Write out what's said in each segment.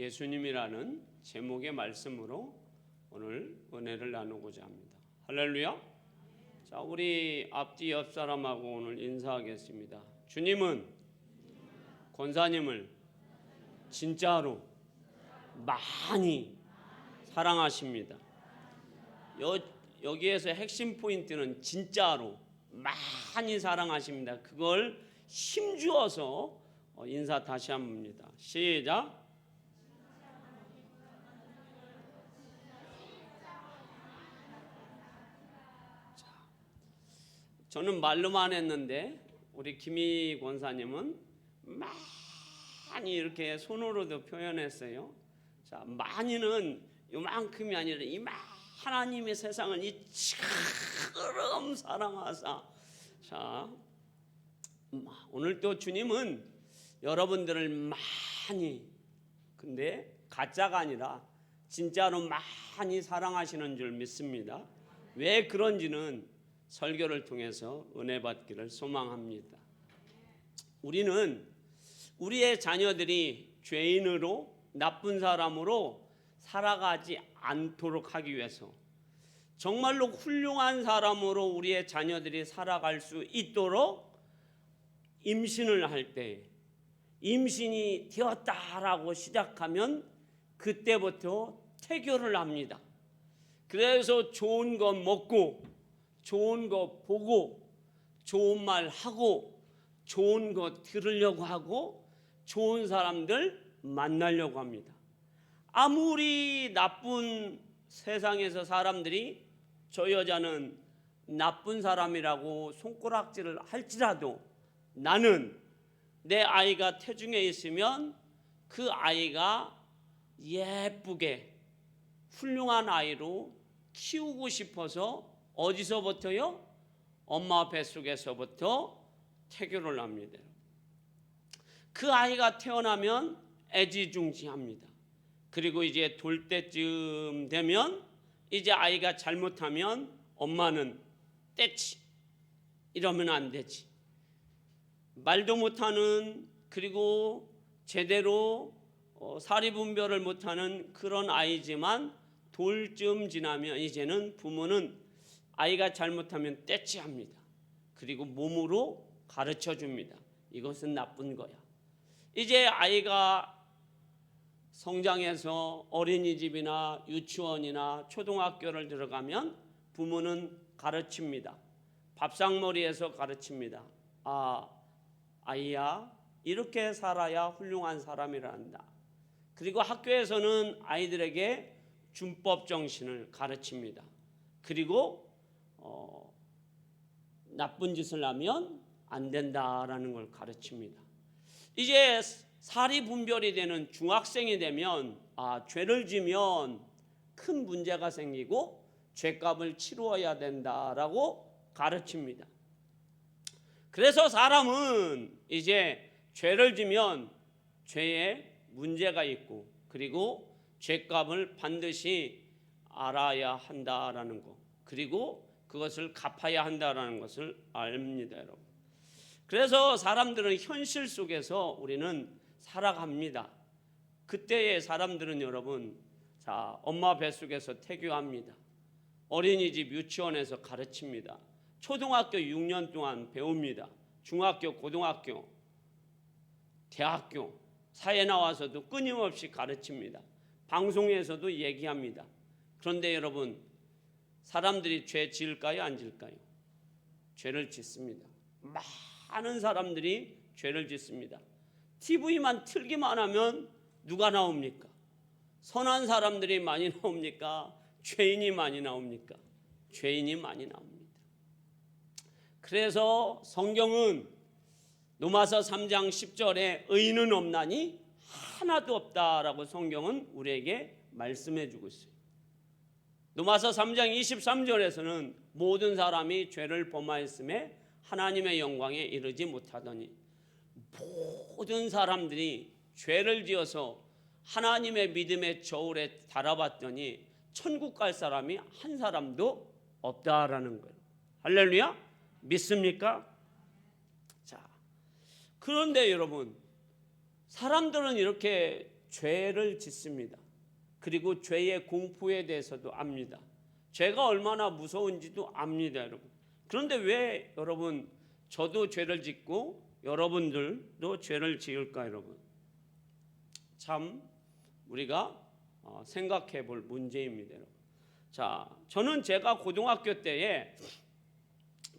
예수님이라는 제목의 말씀으로 오늘 은혜를 나누고자 합니다. 할렐루야. 자, 우리 앞뒤 옆 사람하고 오늘 인사하겠습니다. 주님은 권사님을 진짜로 많이 사랑하십니다. 여기에서 핵심 포인트는 진짜로 많이 사랑하십니다. 그걸 힘주어서 인사 다시 한번 합니다. 시작. 저는 말로만 했는데 우리 김희 권사님은 많이 이렇게 손으로도 표현했어요. 자, 많이는 요만큼이 아니라 이 하나님의 세상을 이처럼 사랑하사. 자, 오늘 또 주님은 여러분들을 많이, 근데 가짜가 아니라 진짜로 많이 사랑하시는 줄 믿습니다. 왜 그런지는 설교를 통해서 은혜 받기를 소망합니다. 우리는 우리의 자녀들이 죄인으로 나쁜 사람으로 살아가지 않도록 하기 위해서 정말로 훌륭한 사람으로 우리의 자녀들이 살아갈 수 있도록 임신을 할 때, 임신이 되었다라고 시작하면 그때부터 태교를 합니다. 그래서 좋은 거 먹고 좋은 거 보고 좋은 말 하고 좋은 거 들으려고 하고 좋은 사람들 만나려고 합니다. 아무리 나쁜 세상에서 사람들이 저 여자는 나쁜 사람이라고 손가락질을 할지라도 나는 내 아이가 태중에 있으면 그 아이가 예쁘게 훌륭한 아이로 키우고 싶어서 어디서부터요? 엄마 뱃속에서부터 태교를 합니다. 그 아이가 태어나면 애지중지합니다. 그리고 이제 돌 때쯤 되면 이제 아이가 잘못하면 엄마는 떼치, 이러면 안 되지. 말도 못하는, 그리고 제대로 사리분별을 못하는 그런 아이지만 돌쯤 지나면 이제는 부모는 아이가 잘못하면 떼치합니다. 그리고 몸으로 가르쳐 줍니다. 이것은 나쁜 거야. 이제 아이가 성장해서 어린이집이나 유치원이나 초등학교를 들어가면 부모는 가르칩니다. 밥상머리에서 가르칩니다. 아이야, 이렇게 살아야 훌륭한 사람이란다. 그리고 학교에서는 아이들에게 준법 정신을 가르칩니다. 그리고 나쁜 짓을 하면 안 된다라는 걸 가르칩니다. 이제 사리 분별이 되는 중학생이 되면 죄를 지면 큰 문제가 생기고 죄값을 치루어야 된다라고 가르칩니다. 그래서 사람은 이제 죄를 지면 죄에 문제가 있고 그리고 죄값을 반드시 알아야 한다라는 거, 그리고 그것을 갚아야 한다라는 것을 압니다, 여러분. 그래서 사람들은 현실 속에서 우리는 살아갑니다. 그때의 사람들은 여러분, 자, 엄마 뱃속에서 태교합니다. 어린이집 유치원에서 가르칩니다. 초등학교 6년 동안 배웁니다. 중학교, 고등학교, 대학교, 사회 나와서도 끊임없이 가르칩니다. 방송에서도 얘기합니다. 그런데 여러분, 사람들이 죄 지을까요? 안 지을까요? 죄를 짓습니다. 많은 사람들이 죄를 짓습니다. TV만 틀기만 하면 누가 나옵니까? 선한 사람들이 많이 나옵니까? 죄인이 많이 나옵니까? 죄인이 많이 나옵니다. 그래서 성경은 로마서 3장 10절에 의인은 없나니 하나도 없다라고 성경은 우리에게 말씀해 주고 있어요. 로마서 3장 23절에서는 모든 사람이 죄를 범하였음에 하나님의 영광에 이르지 못하더니, 모든 사람들이 죄를 지어서 하나님의 믿음의 저울에 달아봤더니 천국 갈 사람이 한 사람도 없다라는 거예요. 할렐루야? 믿습니까? 자, 그런데 여러분, 사람들은 이렇게 죄를 짓습니다. 그리고 죄의 공포에 대해서도 압니다. 죄가 얼마나 무서운지도 압니다, 여러분. 그런데 왜 여러분 저도 죄를 짓고 여러분들도 죄를 지을까, 여러분? 참 우리가 생각해 볼 문제입니다, 여러분. 자, 저는 제가 고등학교 때에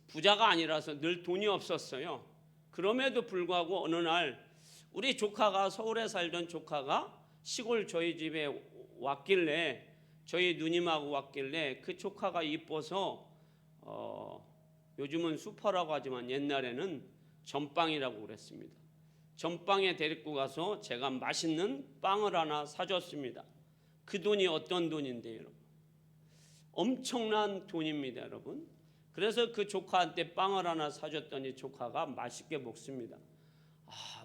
부자가 아니라서 늘 돈이 없었어요. 그럼에도 불구하고 어느 날 우리 조카가, 서울에 살던 조카가 시골 저희 집에 왔길래, 저희 누님하고 왔길래 그 조카가 이뻐서 요즘은 수퍼라고 하지만 옛날에는 전빵이라고 그랬습니다. 전빵에 데리고 가서 제가 맛있는 빵을 하나 사줬습니다. 그 돈이 어떤 돈인데요, 여러분? 엄청난 돈입니다, 여러분. 그래서 그 조카한테 빵을 하나 사줬더니 조카가 맛있게 먹습니다.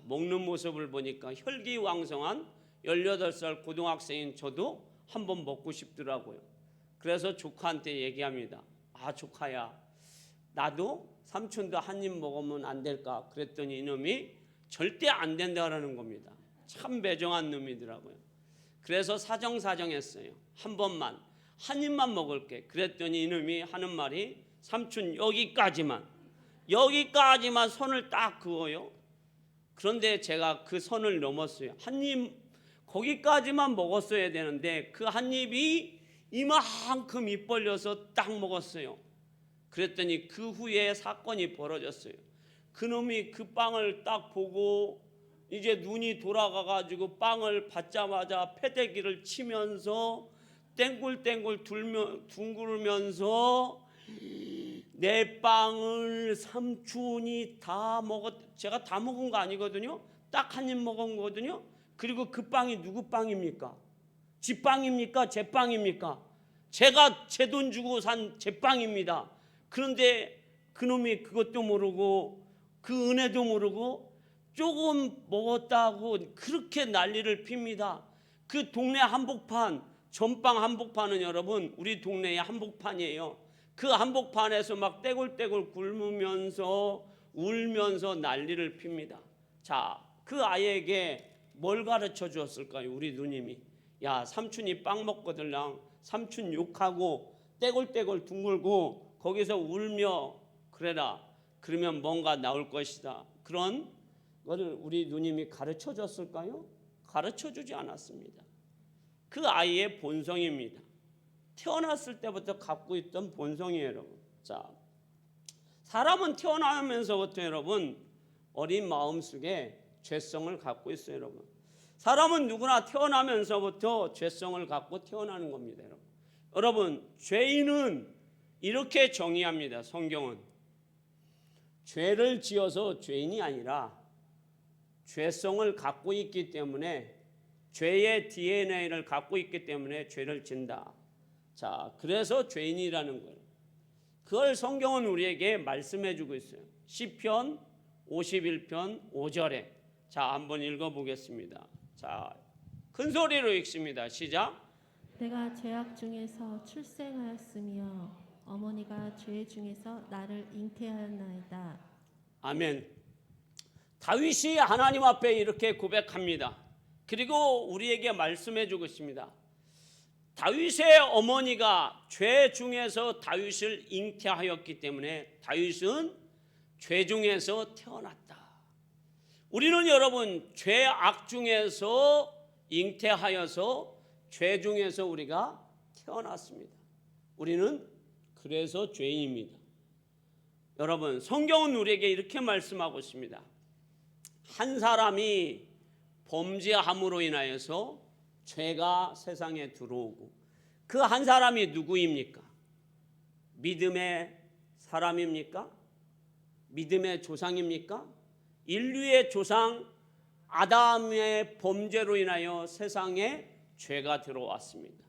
먹는 모습을 보니까 혈기왕성한 18살 고등학생인 저도 한번 먹고 싶더라고요. 그래서 조카한테 얘기합니다. 조카야, 나도 삼촌도 한 입 먹으면 안 될까? 그랬더니 이놈이 절대 안 된다라는 겁니다. 참 매정한 놈이더라고요. 그래서 사정사정했어요. 한 번만, 한 입만 먹을게. 그랬더니 이놈이 하는 말이, 삼촌 여기까지만 손을 딱 그어요. 그런데 제가 그 선을 넘었어요. 한 입 거기까지만 먹었어야 되는데 그 한 입이 이만큼 입 벌려서 딱 먹었어요. 그랬더니 그 후에 사건이 벌어졌어요. 그놈이 그 빵을 딱 보고 이제 눈이 돌아가가지고 빵을 받자마자 패대기를 치면서 땡굴땡굴 둥그러면서 내 빵을 삼촌이 다 제가 다 먹은 거 아니거든요. 딱 한 입 먹은 거거든요. 그리고 그 빵이 누구 빵입니까? 지 빵입니까? 제 빵입니까? 제가 제 돈 주고 산 제 빵입니다. 그런데 그놈이 그것도 모르고 그 은혜도 모르고 조금 먹었다고 그렇게 난리를 핍니다. 그 동네 한복판, 전빵 한복판은 여러분 우리 동네의 한복판이에요. 그 한복판에서 막 떼굴떼굴 굶으면서 울면서 난리를 핍니다. 자, 그 아이에게 뭘 가르쳐 주었을까요? 우리 누님이. 야, 삼촌이 빵 먹거들랑 삼촌 욕하고 떼굴떼굴 둥글고 거기서 울며 그래라. 그러면 뭔가 나올 것이다. 그런 것을 우리 누님이 가르쳐 줬을까요? 가르쳐 주지 않았습니다. 그 아이의 본성입니다. 태어났을 때부터 갖고 있던 본성이에요, 여러분. 자, 사람은 태어나면서부터 여러분 어린 마음속에 죄성을 갖고 있어요, 여러분. 사람은 누구나 태어나면서부터 죄성을 갖고 태어나는 겁니다, 여러분. 여러분, 죄인은 이렇게 정의합니다. 성경은 죄를 지어서 죄인이 아니라 죄성을 갖고 있기 때문에, 죄의 DNA를 갖고 있기 때문에 죄를 진다. 자, 그래서 죄인이라는 거예요. 그걸 성경은 우리에게 말씀해 주고 있어요. 시편 51편 5절에. 자, 한번 읽어보겠습니다. 자, 큰 소리로 읽습니다. 시작. 내가 죄악 중에서 출생하였으며 어머니가 죄 중에서 나를 잉태하였나이다. 아멘. 다윗이 하나님 앞에 이렇게 고백합니다. 그리고 우리에게 말씀해 주고 있습니다. 다윗의 어머니가 죄 중에서 다윗을 잉태하였기 때문에 다윗은 죄 중에서 태어났다. 우리는 여러분 죄악 중에서 잉태하여서 죄 중에서 우리가 태어났습니다. 우리는 그래서 죄인입니다. 여러분, 성경은 우리에게 이렇게 말씀하고 있습니다. 한 사람이 범죄함으로 인하여서 죄가 세상에 들어오고 그 한 사람이 누구입니까? 믿음의 사람입니까? 믿음의 조상입니까? 인류의 조상 아담의 범죄로 인하여 세상에 죄가 들어왔습니다.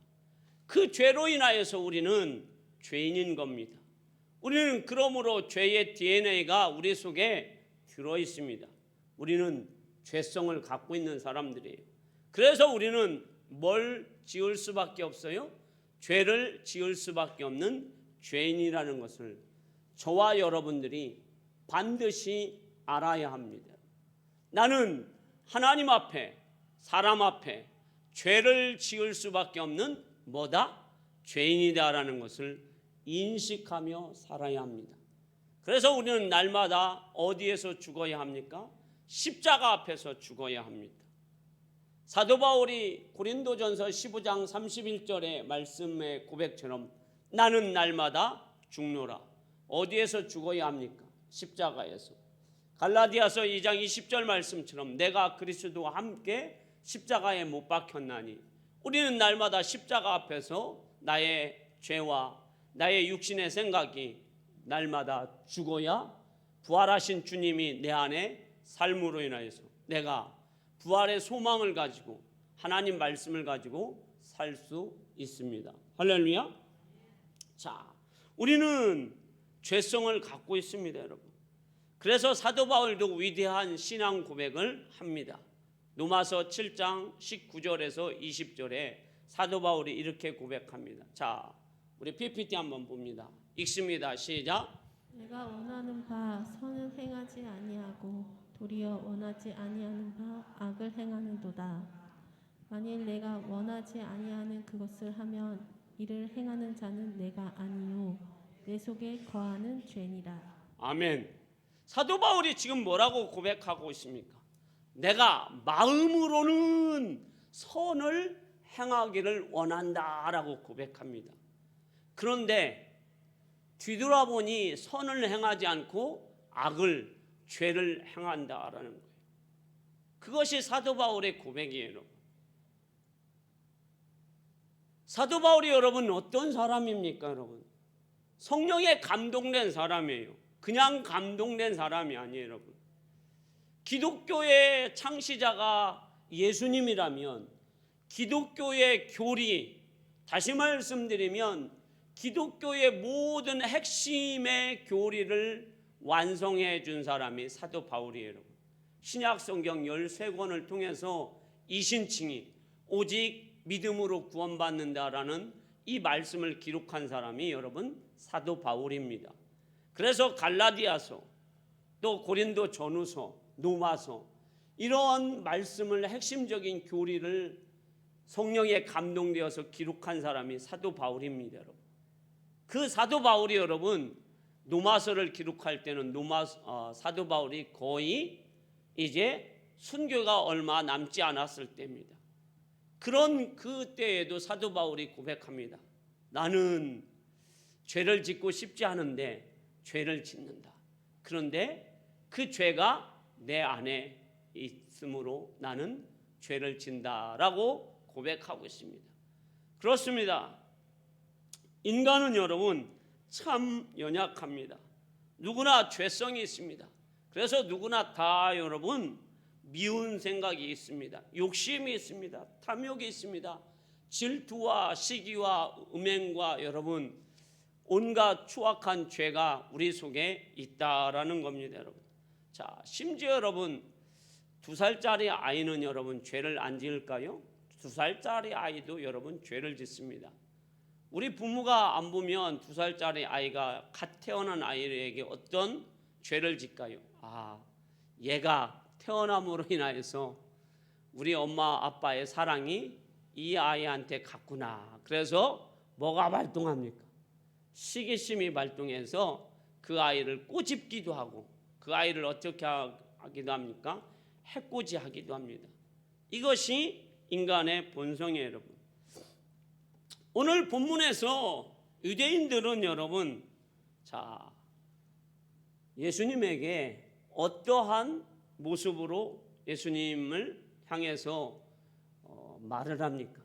그 죄로 인하여서 우리는 죄인인 겁니다. 우리는 그러므로 죄의 DNA가 우리 속에 들어 있습니다. 우리는 죄성을 갖고 있는 사람들이에요. 그래서 우리는 뭘 지을 수밖에 없어요? 죄를 지을 수밖에 없는 죄인이라는 것을 저와 여러분들이 반드시 알아야 합니다. 나는 하나님 앞에 사람 앞에 죄를 지을 수밖에 없는 뭐다? 죄인이다라는 것을 인식하며 살아야 합니다. 그래서 우리는 날마다 어디에서 죽어야 합니까? 십자가 앞에서 죽어야 합니다. 사도 바울이 고린도전서 15장 31절의 말씀의 고백처럼 나는 날마다 죽노라. 어디에서 죽어야 합니까? 십자가에서. 갈라디아서 2장 20절 말씀처럼 내가 그리스도와 함께 십자가에 못 박혔나니 우리는 날마다 십자가 앞에서 나의 죄와 나의 육신의 생각이 날마다 죽어야 부활하신 주님이 내 안에 삶으로 인하여서 내가 부활의 소망을 가지고 하나님 말씀을 가지고 살 수 있습니다. 할렐루야. 자, 우리는 죄성을 갖고 있습니다, 여러분. 그래서 사도 바울도 위대한 신앙 고백을 합니다. 로마서 7장 19절에서 20절에 사도 바울이 이렇게 고백합니다. 자, 우리 PPT 한번 봅니다. 읽습니다. 시작. 내가 원하는 바 선을 행하지 아니하고 도리어 원하지 아니하는 바 악을 행하는도다. 만일 내가 원하지 아니하는 그것을 하면 이를 행하는 자는 내가 아니요 내 속에 거하는 죄니라. 아멘. 사도 바울이 지금 뭐라고 고백하고 있습니까? 내가 마음으로는 선을 행하기를 원한다라고 고백합니다. 그런데 뒤돌아보니 선을 행하지 않고 악을, 죄를 행한다라는 거예요. 그것이 사도 바울의 고백이에요, 여러분. 사도 바울이 여러분 어떤 사람입니까, 여러분? 성령에 감동된 사람이에요. 그냥 감동된 사람이 아니에요, 여러분. 기독교의 창시자가 예수님이라면 기독교의 교리, 다시 말씀드리면 기독교의 모든 핵심의 교리를 완성해 준 사람이 사도 바울이에요, 여러분. 신약 성경 13권을 통해서 이신칭이 오직 믿음으로 구원받는다라는 이 말씀을 기록한 사람이 여러분 사도 바울입니다. 그래서 갈라디아서, 또 고린도 전후서, 로마서 이런 말씀을 핵심적인 교리를 성령에 감동되어서 기록한 사람이 사도 바울입니다, 여러분. 그 사도 바울이 여러분 로마서를 기록할 때는 사도 바울이 거의 이제 순교가 얼마 남지 않았을 때입니다. 그런 그때에도 사도 바울이 고백합니다. 나는 죄를 짓고 싶지 않은데 죄를 짓는다. 그런데 그 죄가 내 안에 있으므로 나는 죄를 짓는다라고 고백하고 있습니다. 그렇습니다. 인간은 여러분 참 연약합니다. 누구나 죄성이 있습니다. 그래서 누구나 다 여러분 미운 생각이 있습니다. 욕심이 있습니다. 탐욕이 있습니다. 질투와 시기와 음행과 여러분 온갖 추악한 죄가 우리 속에 있다라는 겁니다, 여러분. 자, 심지어 여러분 2살짜리 아이는 여러분 죄를 안 지을까요? 2살짜리 아이도 여러분 죄를 짓습니다. 우리 부모가 안 보면 2살짜리 아이가 갓 태어난 아이에게 어떤 죄를 짓까요? 얘가 태어남으로 인하여서 우리 엄마 아빠의 사랑이 이 아이한테 갔구나. 그래서 뭐가 발동합니까? 시기심이 발동해서 그 아이를 꼬집기도 하고 그 아이를 어떻게 하기도 합니까? 해코지하기도 합니다. 이것이 인간의 본성이에요, 여러분. 오늘 본문에서 유대인들은 여러분 예수님에게 어떠한 모습으로 예수님을 향해서 말을 합니까?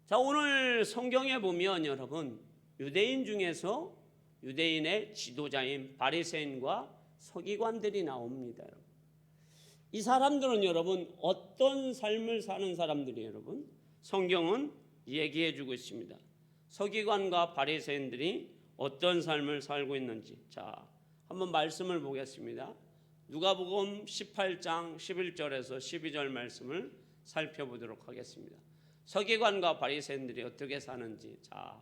자, 오늘 성경에 보면 여러분 유대인 중에서 유대인의 지도자인 바리새인과 서기관들이 나옵니다, 여러분. 이 사람들은 여러분 어떤 삶을 사는 사람들이에요, 여러분? 성경은 얘기해 주고 있습니다. 서기관과 바리새인들이 어떤 삶을 살고 있는지. 자, 한번 말씀을 보겠습니다. 누가복음 18장 11절에서 12절 말씀을 살펴보도록 하겠습니다. 서기관과 바리새인들이 어떻게 사는지. 자,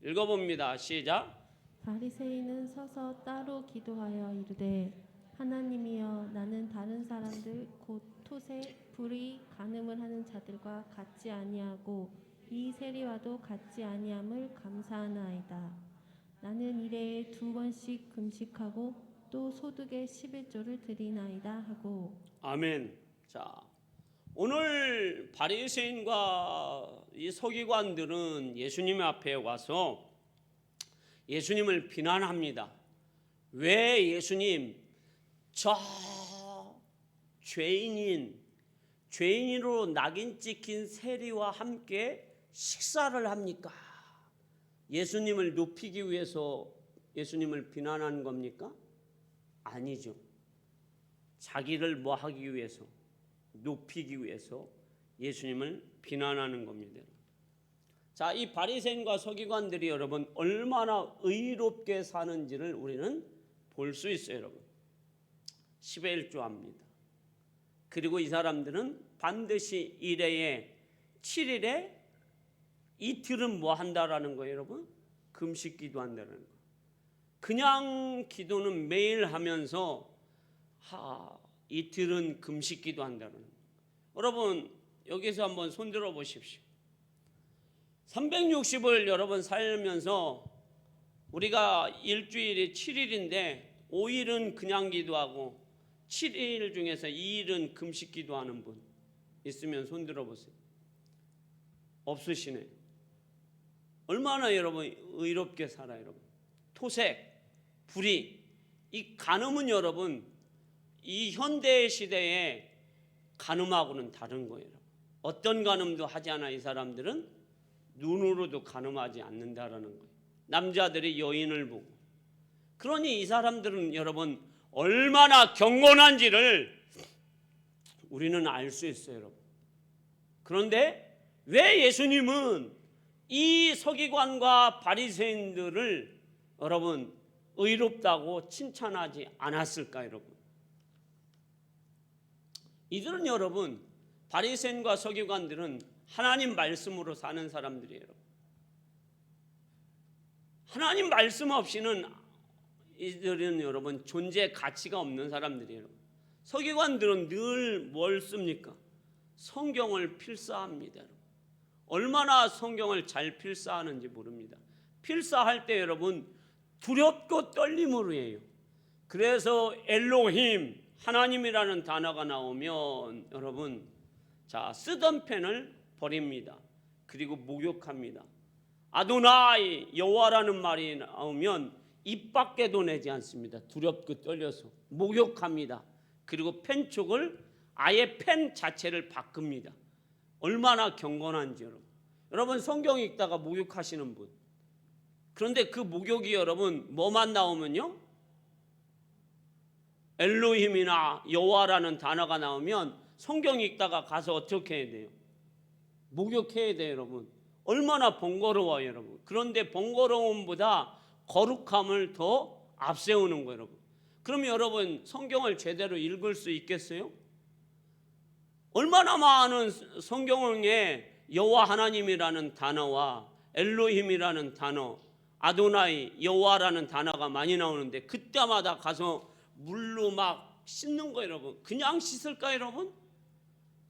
읽어봅니다. 시작. 바리새인은 서서 따로 기도하여 이르되 하나님이여 나는 다른 사람들 곧 토세 불이 간음을 하는 자들과 같지 아니하고 이 세리와도 같지 아니함을 감사하나이다. 나는 일해에 2번씩 금식하고 또 소득의 11조를 드리나이다 하고. 아멘. 자, 오늘 바리새인과 이 서기관들은 예수님 앞에 와서 예수님을 비난합니다. 왜 예수님 저 죄인으로 낙인 찍힌 세리와 함께 식사를 합니까? 예수님을 높이기 위해서 예수님을 비난하는 겁니까? 아니죠. 자기를 뭐 하기 위해서, 높이기 위해서 예수님을 비난하는 겁니다. 자, 이 바리새인과 서기관들이 여러분 얼마나 의롭게 사는지를 우리는 볼 수 있어요, 여러분. 10의 1조합니다. 그리고 이 사람들은 반드시 일해에 7일에 이틀은 뭐 한다라는 거예요, 여러분? 금식 기도한다는 거. 그냥 기도는 매일 하면서 이틀은 금식 기도한다는 거. 여러분 여기서 한번 손들어 보십시오. 360을 여러분 살면서 우리가 일주일이 7일인데 5일은 그냥 기도하고 7일 중에서 2일은 금식 기도하는 분 있으면 손들어 보세요. 없으시네. 얼마나 여러분 의롭게 살아요, 여러분. 토색, 불의, 이 간음은 여러분 이 현대 시대에 간음하고는 다른 거예요. 어떤 간음도 하지 않아. 이 사람들은 눈으로도 간음하지 않는다라는 거예요. 남자들이 여인을 보고. 그러니 이 사람들은 여러분 얼마나 경건한지를 우리는 알 수 있어요, 여러분. 그런데 왜 예수님은 이 서기관과 바리새인들을 여러분 의롭다고 칭찬하지 않았을까, 여러분? 이들은 여러분 바리새인과 서기관들은 하나님 말씀으로 사는 사람들이에요. 하나님 말씀 없이는 이들은 여러분 존재 가치가 없는 사람들이에요. 서기관들은 늘 뭘 씁니까? 성경을 필사합니다. 얼마나 성경을 잘 필사하는지 모릅니다. 필사할 때 여러분 두렵고 떨림으로 해요. 그래서 엘로힘 하나님이라는 단어가 나오면 여러분 자 쓰던 펜을 버립니다. 그리고 목욕합니다. 아도나이 여호와라는 말이 나오면 입 밖에도 내지 않습니다. 두렵고 떨려서 목욕합니다. 그리고 펜촉을 아예 펜 자체를 바꿉니다. 얼마나 경건한지 여러분. 여러분 성경 읽다가 목욕하시는 분. 그런데 그 목욕이 여러분 뭐만 나오면요? 엘로힘이나 여호와라는 단어가 나오면 성경 읽다가 가서 어떻게 해야 돼요? 목욕해야 돼요, 여러분. 얼마나 번거로워요, 여러분. 그런데 번거로움보다 거룩함을 더 앞세우는 거예요, 여러분. 그럼 여러분 성경을 제대로 읽을 수 있겠어요? 얼마나 많은 성경에 여호와 하나님이라는 단어와 엘로힘이라는 단어, 아도나이 여호와라는 단어가 많이 나오는데 그때마다 가서 물로 막 씻는 거예요, 여러분. 그냥 씻을까요, 여러분?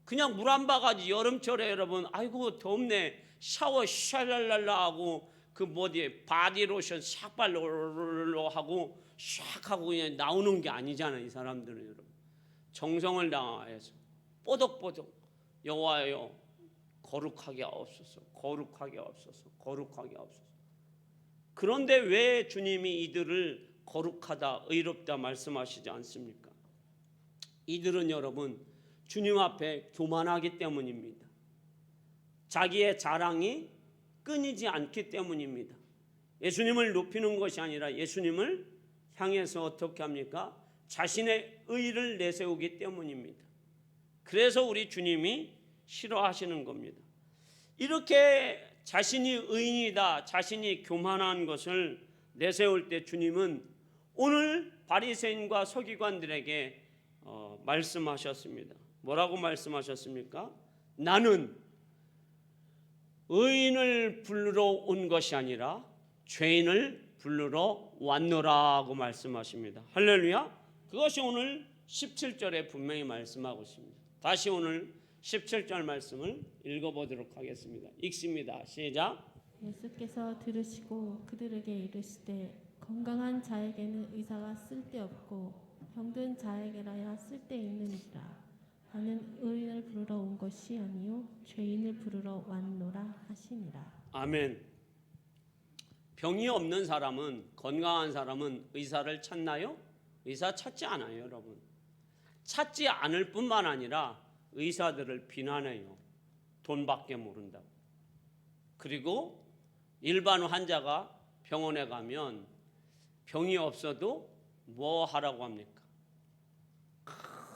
그냥 물 한 바가지 여름철에 여러분 아이고 덥네 샤워 샤랄랄라 하고 그 뭐지 바디로션 샥 발로 하고 샥 하고 그냥 나오는 게 아니잖아요. 이 사람들은 여러분 정성을 다해서 뽀득뽀득 여호와여 거룩하게 하옵소서, 거룩하게 하옵소서, 거룩하게 하옵소서. 그런데 왜 주님이 이들을 거룩하다 의롭다 말씀하시지 않습니까? 이들은 여러분 주님 앞에 교만하기 때문입니다. 자기의 자랑이 끊이지 않기 때문입니다. 예수님을 높이는 것이 아니라 예수님을 향해서 어떻게 합니까? 자신의 의를 내세우기 때문입니다. 그래서 우리 주님이 싫어하시는 겁니다. 이렇게 자신이 의인이다, 자신이 교만한 것을 내세울 때 주님은 오늘 바리새인과 서기관들에게 말씀하셨습니다. 뭐라고 말씀하셨습니까? 나는 의인을 부르러 온 것이 아니라 죄인을 부르러 왔노라고 말씀하십니다. 할렐루야. 그것이 오늘 17절에 분명히 말씀하고 있습니다. 다시 오늘 17절 말씀을 읽어보도록 하겠습니다. 읽습니다. 시작. 예수께서 들으시고 그들에게 이르시되 건강한 자에게는 의사가 쓸데없고 병든 자에게라야 쓸데있느니라. 나는 의인을 부르러 온 것이 아니요 죄인을 부르러 왔노라 하시니라. 아멘. 병이 없는 사람은, 건강한 사람은 의사를 찾나요? 의사 찾지 않아요, 여러분. 찾지 않을 뿐만 아니라 의사들을 비난해요. 돈밖에 모른다고. 그리고 일반 환자가 병원에 가면 병이 없어도 뭐 하라고 합니까?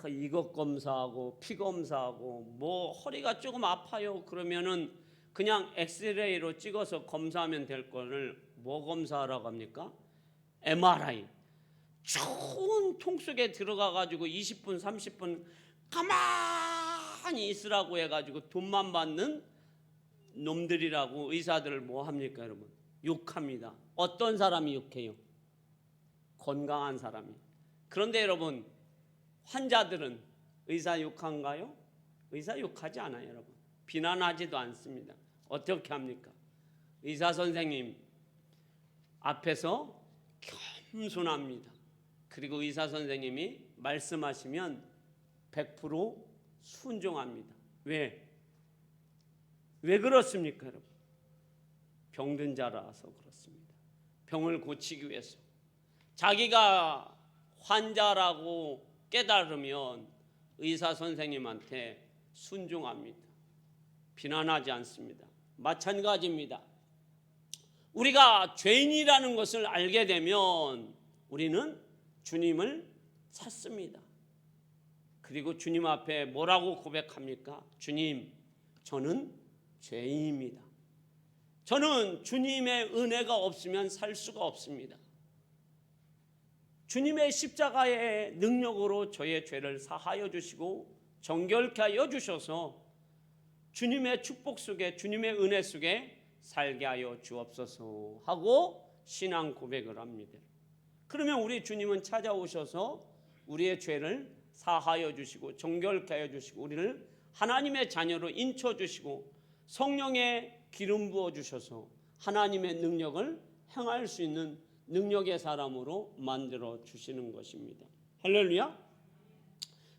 이것 검사하고 피 검사하고 뭐 허리가 조금 아파요 그러면은 그냥 엑스레이로 찍어서 검사하면 될 거를 뭐 검사하라고 합니까? MRI. 좋은 통 속에 들어가 가지고 20분 30분 가만히 있으라고 해가지고 돈만 받는 놈들이라고 의사들을 뭐 합니까, 여러분? 욕합니다. 어떤 사람이 욕해요? 건강한 사람이. 그런데 여러분, 환자들은 의사 욕한가요? 의사 욕하지 않아요, 여러분. 비난하지도 않습니다. 어떻게 합니까? 의사 선생님 앞에서 겸손합니다. 그리고 의사 선생님이 말씀하시면 100% 순종합니다. 왜? 왜 그렇습니까, 여러분? 병든 자라서 그렇습니다. 병을 고치기 위해서. 자기가 환자라고 깨달으면 의사 선생님한테 순종합니다. 비난하지 않습니다. 마찬가지입니다. 우리가 죄인이라는 것을 알게 되면 우리는 주님을 찾습니다. 그리고 주님 앞에 뭐라고 고백합니까? 주님, 저는 죄인입니다. 저는 주님의 은혜가 없으면 살 수가 없습니다. 주님의 십자가의 능력으로 저의 죄를 사하여 주시고 정결케 하여 주셔서 주님의 축복 속에, 주님의 은혜 속에 살게 하여 주옵소서 하고 신앙 고백을 합니다. 그러면 우리 주님은 찾아오셔서 우리의 죄를 사하여 주시고 정결케 하여 주시고 우리를 하나님의 자녀로 인쳐 주시고 성령의 기름 부어 주셔서 하나님의 능력을 행할 수 있는 능력의 사람으로 만들어 주시는 것입니다. 할렐루야.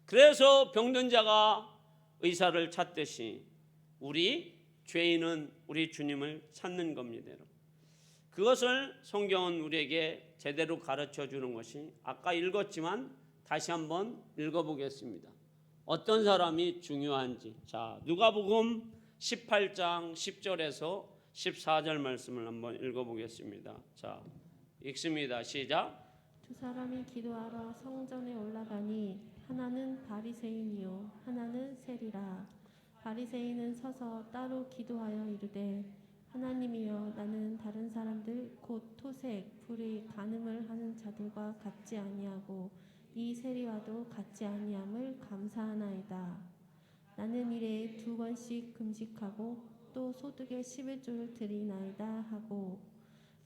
그래서 병든 자가 의사를 찾듯이 우리 죄인은 우리 주님을 찾는 겁니다. 그것을 성경은 우리에게 제대로 가르쳐 주는 것이 아까 읽었지만 다시 한번 읽어보겠습니다. 어떤 사람이 중요한지. 자, 누가복음 18장 10절에서 14절 말씀을 한번 읽어보겠습니다. 자, 읽습니다. 시작. 두 사람이 기도하러 성전에 올라가니 하나는 바리새인이요 하나는 세리라. 바리새인은 서서 따로 기도하여 이르되 하나님이여 나는 다른 사람들 곧 토색, 불의, 간음을 하는 자들과 같지 아니하고 이 세리와도 같지 아니함을 감사하나이다. 나는 일에 2번씩 금식하고 또 소득의 11조를 드리나이다 하고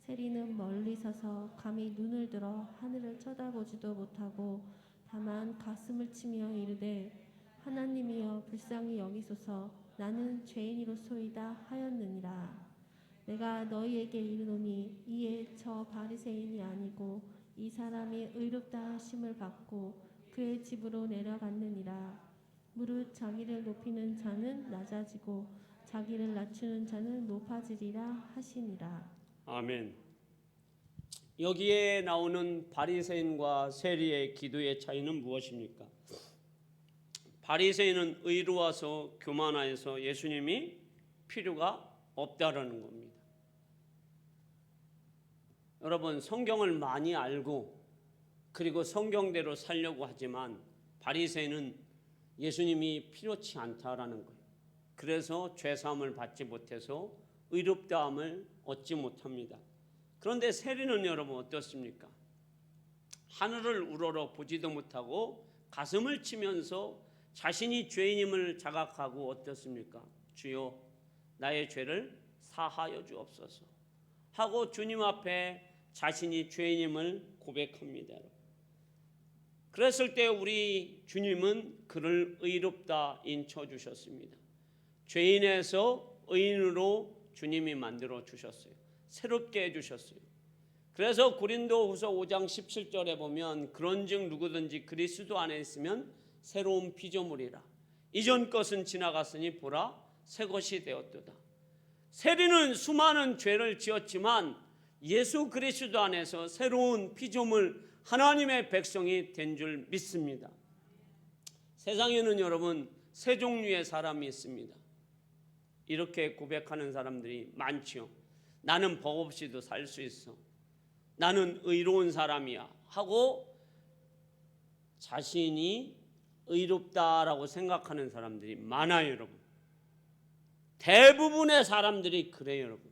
세리는 멀리 서서 감히 눈을 들어 하늘을 쳐다보지도 못하고 다만 가슴을 치며 이르되 하나님이여 불쌍히 여기소서 나는 죄인이로소이다 하였느니라. 내가 너희에게 이르노니 이에 저 바리새인이 아니고 이 사람이 의롭다 하심을 받고 그의 집으로 내려갔느니라. 무릇 자기를 높이는 자는 낮아지고 자기를 낮추는 자는 높아지리라 하시니라. 아멘. 여기에 나오는 바리새인과 세리의 기도의 차이는 무엇입니까? 바리새인은 의로워서 교만하여서 예수님이 필요가 없다라는 겁니다. 여러분, 성경을 많이 알고 그리고 성경대로 살려고 하지만 바리새인은 예수님이 필요치 않다라는 거예요. 그래서 죄사함을 받지 못해서 의롭다함을 얻지 못합니다. 그런데 세리는 여러분 어떻습니까? 하늘을 우러러 보지도 못하고 가슴을 치면서 자신이 죄인임을 자각하고 어떻습니까? 주여 나의 죄를 사하여 주옵소서 하고 주님 앞에 자신이 죄인임을 고백합니다. 그랬을 때 우리 주님은 그를 의롭다 인쳐 주셨습니다. 죄인에서 의인으로 주님이 만들어 주셨어요. 새롭게 해 주셨어요. 그래서 고린도후서 5장 17절에 보면 그런즉 누구든지 그리스도 안에 있으면 새로운 피조물이라. 이전 것은 지나갔으니 보라 새 것이 되었도다. 세리는 수많은 죄를 지었지만 예수 그리스도 안에서 새로운 피조물 하나님의 백성이 된 줄 믿습니다. 세상에는 여러분 세 종류의 사람이 있습니다. 이렇게 고백하는 사람들이 많죠. 나는 법 없이도 살 수 있어. 나는 의로운 사람이야 하고 자신이 의롭다라고 생각하는 사람들이 많아요, 여러분. 대부분의 사람들이 그래요, 여러분.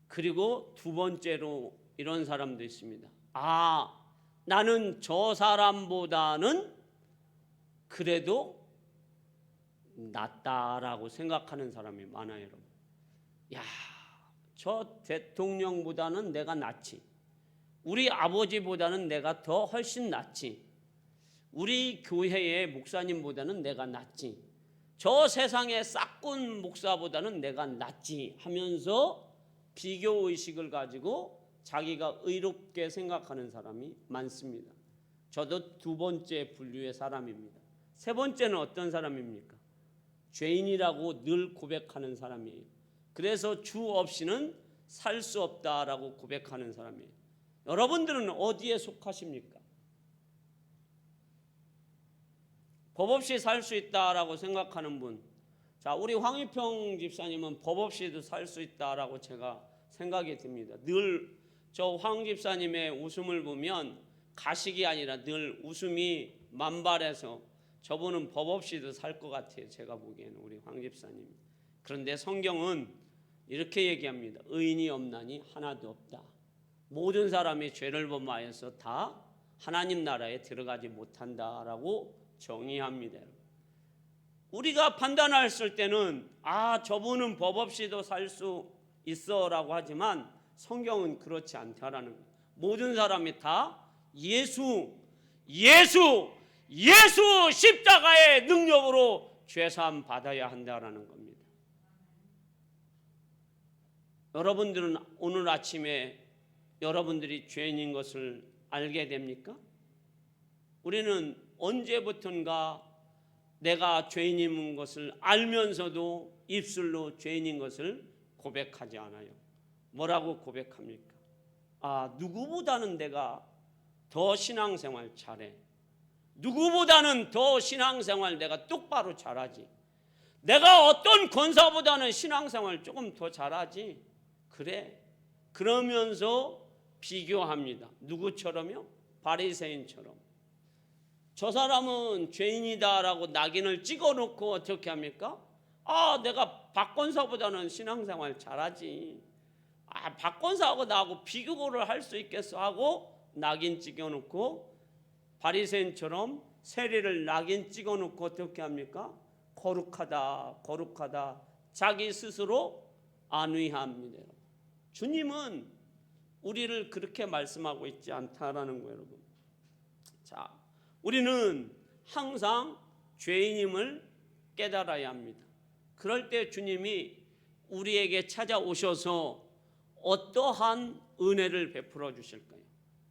그리고 두 번째로 이런 사람도 있습니다. 나는 저 사람보다는 그래도 낫다라고 생각하는 사람이 많아요, 여러분. 저 대통령보다는 내가 낫지. 우리 아버지보다는 내가 더 훨씬 낫지. 우리 교회의 목사님보다는 내가 낫지. 저 세상의 싹군 목사보다는 내가 낫지 하면서 비교의식을 가지고 자기가 의롭게 생각하는 사람이 많습니다. 저도 두 번째 분류의 사람입니다. 세 번째는 어떤 사람입니까? 죄인이라고 늘 고백하는 사람이에요. 그래서 주 없이는 살 수 없다라고 고백하는 사람이에요. 여러분들은 어디에 속하십니까? 법 없이 살 수 있다라고 생각하는 분. 자, 우리 황희평 집사님은 법 없이도 살 수 있다라고 제가 생각이 듭니다. 늘 저 황 집사님의 웃음을 보면 가식이 아니라 늘 웃음이 만발해서 저분은 법 없이도 살 것 같아요. 제가 보기에는 우리 황 집사님. 그런데 성경은 이렇게 얘기합니다. 의인이 없나니 하나도 없다. 모든 사람이 죄를 범하여서 다 하나님 나라에 들어가지 못한다라고 정의합니다. 우리가 판단했을 때는 저분은 법 없이도 살 수 있어라고 하지만 성경은 그렇지 않다라는 거예요. 모든 사람이 다 예수 십자가의 능력으로 죄사함 받아야 한다라는 겁니다. 여러분들은 오늘 아침에 여러분들이 죄인인 것을 알게 됩니까? 우리는 언제부턴가 내가 죄인인 것을 알면서도 입술로 죄인인 것을 고백하지 않아요. 뭐라고 고백합니까? 누구보다는 내가 더 신앙생활 잘해. 누구보다는 더 신앙생활 내가 똑바로 잘하지. 내가 어떤 권사보다는 신앙생활 조금 더 잘하지. 그래. 그러면서 비교합니다. 누구처럼요? 바리새인처럼. 저 사람은 죄인이다라고 낙인을 찍어놓고 어떻게 합니까? 내가 박권사보다는 신앙생활 잘하지. 박권사하고 나하고 비교를 할 수 있겠어 하고 낙인 찍어놓고 바리새인처럼 세리를 낙인 찍어놓고 어떻게 합니까? 거룩하다 자기 스스로 안위합니다. 주님은 우리를 그렇게 말씀하고 있지 않다라는 거예요, 여러분. 자, 우리는 항상 죄인임을 깨달아야 합니다. 그럴 때 주님이 우리에게 찾아오셔서 어떠한 은혜를 베풀어 주실까요?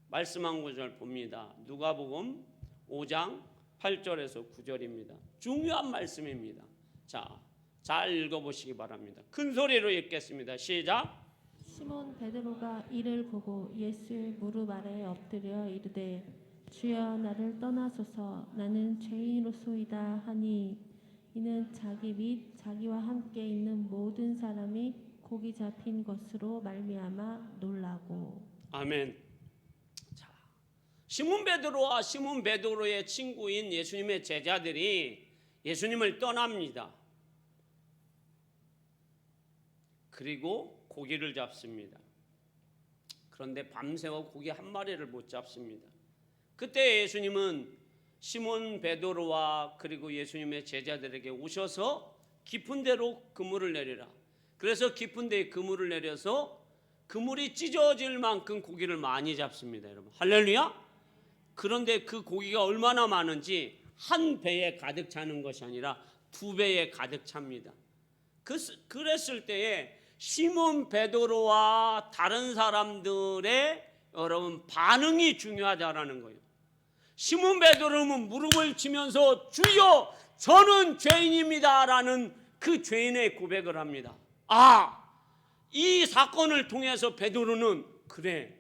말씀 한 구절 봅니다. 누가복음 5장 8절에서 9절입니다. 중요한 말씀입니다. 자, 잘 읽어보시기 바랍니다. 큰 소리로 읽겠습니다. 시작. 시몬 베드로가 이를 보고 예수의 무릎 아래에 엎드려 이르되 주여 나를 떠나소서 나는 죄인으로소이다 하니 이는 자기 및 자기와 함께 있는 모든 사람이 고기 잡힌 것으로 말미암아 놀라고. 아멘. 자, 시몬 베드로와 시몬 베드로의 친구인 예수님의 제자들이 예수님을 떠납니다. 그리고 고기를 잡습니다. 그런데 밤새워 고기 한 마리를 못 잡습니다. 그때 예수님은 시몬 베드로와 그리고 예수님의 제자들에게 오셔서 깊은 데로 그물을 내리라. 그래서 깊은 데에 그물을 내려서 그물이 찢어질 만큼 고기를 많이 잡습니다, 여러분. 할렐루야. 그런데 그 고기가 얼마나 많은지 한 배에 가득 차는 것이 아니라 두 배에 가득 찹니다. 그랬을 때에 시몬 베드로와 다른 사람들의 여러분 반응이 중요하다라는 거예요. 시몬 베드로는 무릎을 치면서 주여 저는 죄인입니다라는 그 죄인의 고백을 합니다. 이 사건을 통해서 베드로는 그래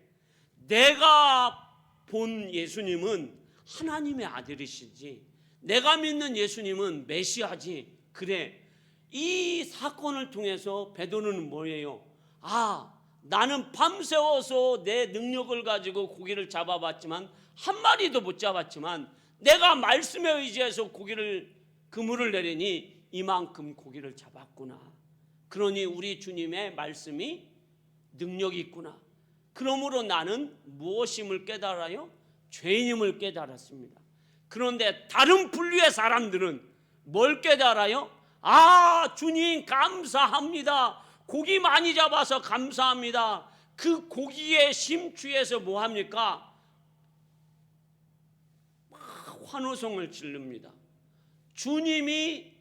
내가 본 예수님은 하나님의 아들이시지 내가 믿는 예수님은 메시아지. 그래 이 사건을 통해서 베드로는 뭐예요? 나는 밤새워서 내 능력을 가지고 고기를 잡아봤지만 한 마리도 못 잡았지만 내가 말씀에 의지해서 그물을 내리니 이만큼 고기를 잡았구나. 그러니 우리 주님의 말씀이 능력이 있구나. 그러므로 나는 무엇임을 깨달아요? 죄인임을 깨달았습니다. 그런데 다른 분류의 사람들은 뭘 깨달아요? 주님 감사합니다. 고기 많이 잡아서 감사합니다. 그 고기에 심취해서 뭐 합니까? 환호성을 지릅니다. 주님이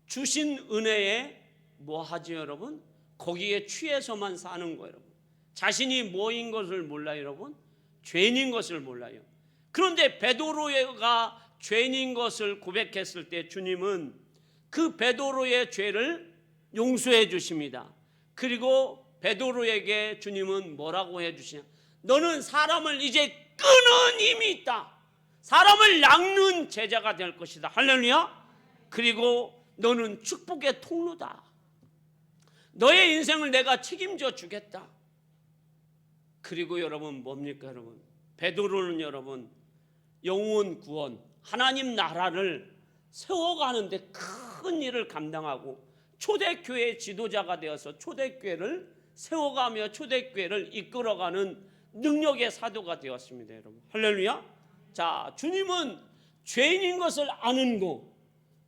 주신 은혜에 뭐 하죠 여러분? 거기에 취해서만 사는 거예요 여러분. 자신이 뭐인 것을 몰라요 여러분? 죄인인 것을 몰라요. 그런데 베드로가 죄인인 것을 고백했을 때 주님은 그 베드로의 죄를 용서해 주십니다. 그리고 베드로에게 주님은 뭐라고 해 주시냐? 너는 사람을 이제 끄는 힘이 있다. 사람을 낚는 제자가 될 것이다. 할렐루야. 그리고 너는 축복의 통로다. 너의 인생을 내가 책임져 주겠다. 그리고 여러분 뭡니까 여러분? 베드로는 여러분 영혼 구원 하나님 나라를 세워가는데 큰 일을 감당하고 초대교회 지도자가 되어서 초대교회를 세워가며 초대교회를 이끌어가는 능력의 사도가 되었습니다 여러분. 할렐루야. 자, 주님은 죄인인 것을 아는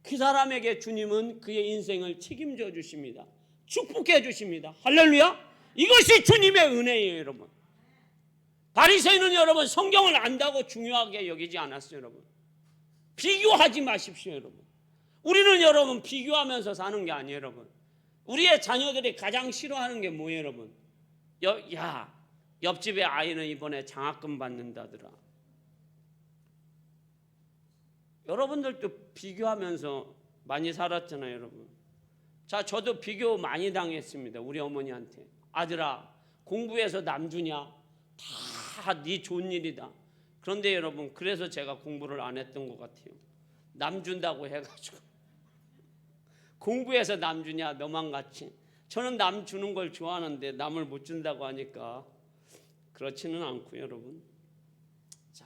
그 사람에게 주님은 그의 인생을 책임져 주십니다. 축복해 주십니다. 할렐루야. 이것이 주님의 은혜예요 여러분. 바리새인은 여러분 성경을 안다고 중요하게 여기지 않았어요 여러분. 비교하지 마십시오 여러분. 우리는 여러분 비교하면서 사는 게 아니에요 여러분. 우리의 자녀들이 가장 싫어하는 게 뭐예요 여러분? 옆집의 아이는 이번에 장학금 받는다더라. 여러분들도 비교하면서 많이 살았잖아요 여러분. 자, 저도 비교 많이 당했습니다. 우리 어머니한테. 아들아 공부해서 남 주냐? 다 네 좋은 일이다. 그런데 여러분 그래서 제가 공부를 안 했던 것 같아요. 남 준다고 해가지고 공부해서 남 주냐? 너만 같이. 저는 남 주는 걸 좋아하는데 남을 못 준다고 하니까 그렇지는 않고요 여러분. 자,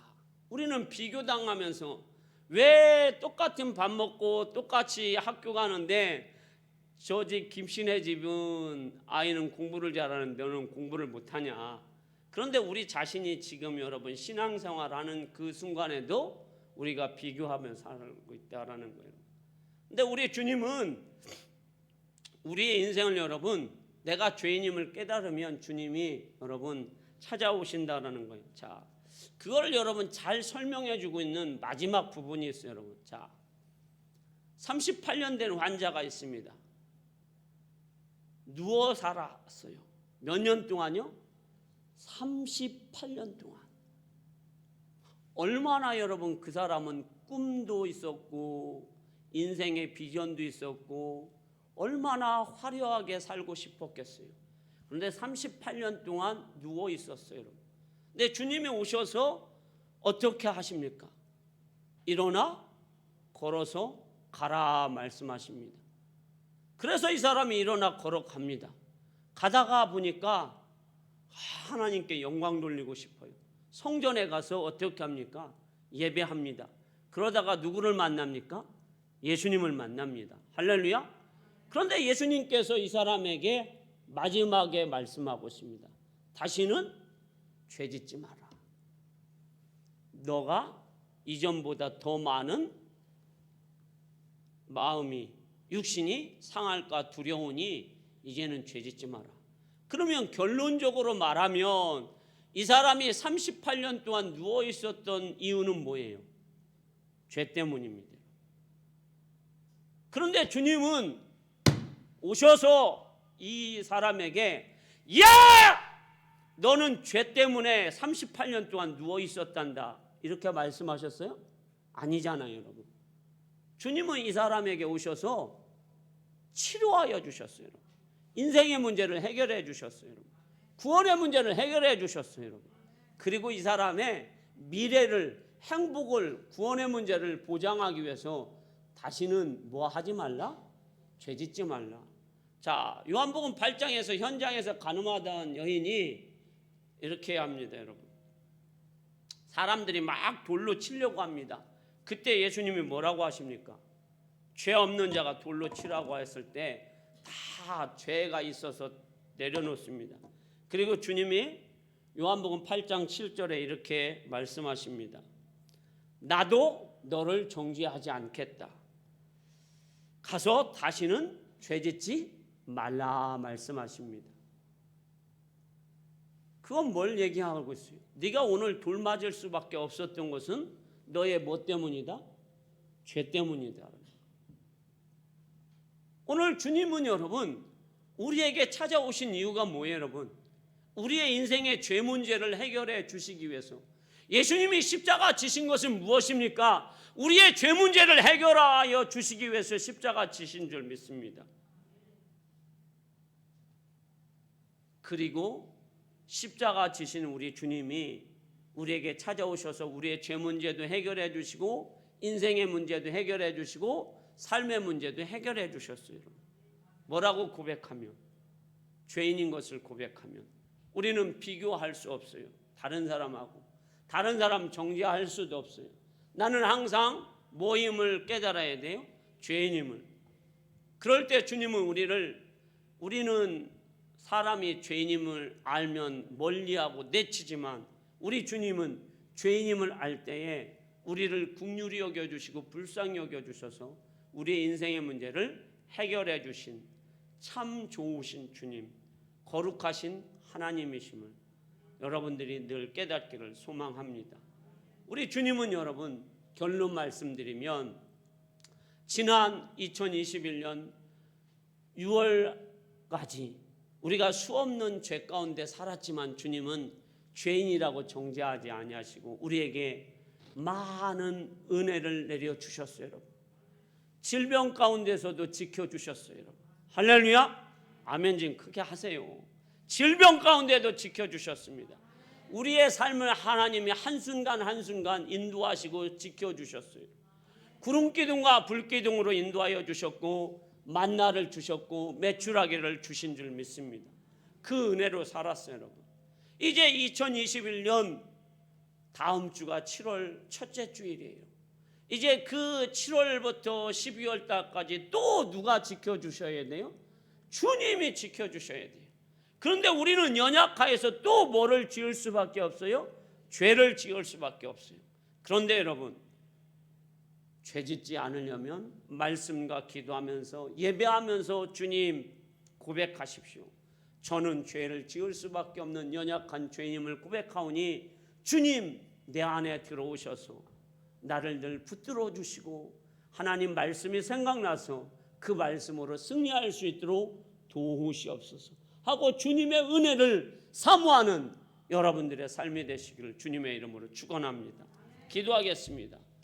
우리는 비교당하면서 왜 똑같은 밥 먹고 똑같이 학교 가는데 저 집 김씨네 집은 아이는 공부를 잘하는데 너는 공부를 못하냐. 그런데 우리 자신이 지금 여러분 신앙생활하는 그 순간에도 우리가 비교하면서 살고 있다라는 거예요. 근데 우리 주님은 우리의 인생을 여러분 내가 죄인임을 깨달으면 주님이 여러분 찾아오신다라는 거예요. 자, 그걸 여러분 잘 설명해 주고 있는 마지막 부분이 있어요 여러분. 자, 38년 된 환자가 있습니다. 누워 살았어요. 몇 년 동안요? 38년 동안. 얼마나 여러분 그 사람은 꿈도 있었고 인생의 비전도 있었고 얼마나 화려하게 살고 싶었겠어요. 그런데 38년 동안 누워 있었어요 여러분. 근데 주님이 오셔서 어떻게 하십니까? 일어나 걸어서 가라 말씀하십니다. 그래서 이 사람이 일어나 걸어갑니다. 가다가 보니까 하나님께 영광 돌리고 싶어요. 성전에 가서 어떻게 합니까? 예배합니다. 그러다가 누구를 만납니까? 예수님을 만납니다. 할렐루야. 그런데 예수님께서 이 사람에게 마지막에 말씀하고 있습니다. 다시는 죄짓지 마라. 너가 이전보다 더 많은 마음이 육신이 상할까 두려우니 이제는 죄짓지 마라. 그러면 결론적으로 말하면 이 사람이 38년 동안 누워 있었던 이유는 뭐예요? 죄 때문입니다. 그런데 주님은 오셔서 이 사람에게 야! 너는 죄 때문에 38년 동안 누워 있었단다. 이렇게 말씀하셨어요? 아니잖아요, 여러분. 주님은 이 사람에게 오셔서 치료하여 주셨어요, 여러분. 인생의 문제를 해결해 주셨어요, 여러분. 구원의 문제를 해결해 주셨어요, 여러분. 그리고 이 사람의 미래를, 행복을, 구원의 문제를 보장하기 위해서 다시는 뭐 하지 말라? 죄 짓지 말라. 자, 요한복음 8장에서 현장에서 가늠하던 여인이 이렇게 합니다, 여러분. 사람들이 막 돌로 치려고 합니다. 그때 예수님이 뭐라고 하십니까? 죄 없는 자가 돌로 치라고 했을 때 다 죄가 있어서 내려놓습니다. 그리고 주님이 요한복음 8장 7절에 이렇게 말씀하십니다. 나도 너를 정죄하지 않겠다. 가서 다시는 죄 짓지 말라 말씀하십니다. 그건 뭘 얘기하고 있어요? 네가 오늘 돌 맞을 수밖에 없었던 것은 너의 뭐 때문이다? 죄 때문이다. 오늘 주님은 여러분 우리에게 찾아오신 이유가 뭐예요, 여러분? 우리의 인생의 죄 문제를 해결해 주시기 위해서. 예수님이 십자가 지신 것은 무엇입니까? 우리의 죄 문제를 해결하여 주시기 위해서 십자가 지신 줄 믿습니다. 그리고 십자가 지신 우리 주님이 우리에게 찾아오셔서 우리의 죄 문제도 해결해 주시고 인생의 문제도 해결해 주시고 삶의 문제도 해결해 주셨어요. 뭐라고 고백하면? 죄인인 것을 고백하면 우리는 비교할 수 없어요. 다른 사람하고. 다른 사람 정죄할 수도 없어요. 나는 항상 뭐임을 깨달아야 돼요? 죄인임을. 그럴 때 주님은 우리는 사람이 죄인임을 알면 멀리하고 내치지만 우리 주님은 죄인임을 알 때에 우리를 긍휼히 여겨주시고 불쌍히 여겨주셔서 우리의 인생의 문제를 해결해 주신 참 좋으신 주님, 거룩하신 하나님이심을 여러분들이 늘 깨닫기를 소망합니다. 우리 주님은 여러분 결론 말씀드리면 지난 2021년 6월까지 우리가 수없는 죄 가운데 살았지만 주님은 죄인이라고 정죄하지 아니하시고 우리에게 많은 은혜를 내려주셨어요, 여러분. 질병 가운데서도 지켜주셨어요, 여러분. 할렐루야. 아멘 좀 크게 하세요. 질병 가운데도 지켜주셨습니다. 우리의 삶을 하나님이 한순간 한순간 인도하시고 지켜주셨어요. 구름기둥과 불기둥으로 인도하여 주셨고 만나를 주셨고 메추라기를 주신 줄 믿습니다. 그 은혜로 살았어요, 여러분. 이제 2021년 다음 주가 7월 첫째 주일이에요. 이제 그 7월부터 12월 달까지 또 누가 지켜주셔야 돼요? 주님이 지켜주셔야 돼요. 그런데 우리는 연약하여서 또 뭐를 지을 수밖에 없어요? 죄를 지을 수밖에 없어요. 그런데 여러분 죄 짓지 않으려면 말씀과 기도하면서 예배하면서 주님 고백하십시오. 저는 죄를 지을 수밖에 없는 연약한 죄인임을 고백하오니 주님 내 안에 들어오셔서 나를 늘 붙들어 주시고 하나님 말씀이 생각나서 그 말씀으로 승리할 수 있도록 도우시옵소서 하고 주님의 은혜를 사모하는 여러분들의 삶이 되시기를 주님의 이름으로 축원합니다. 기도하겠습니다.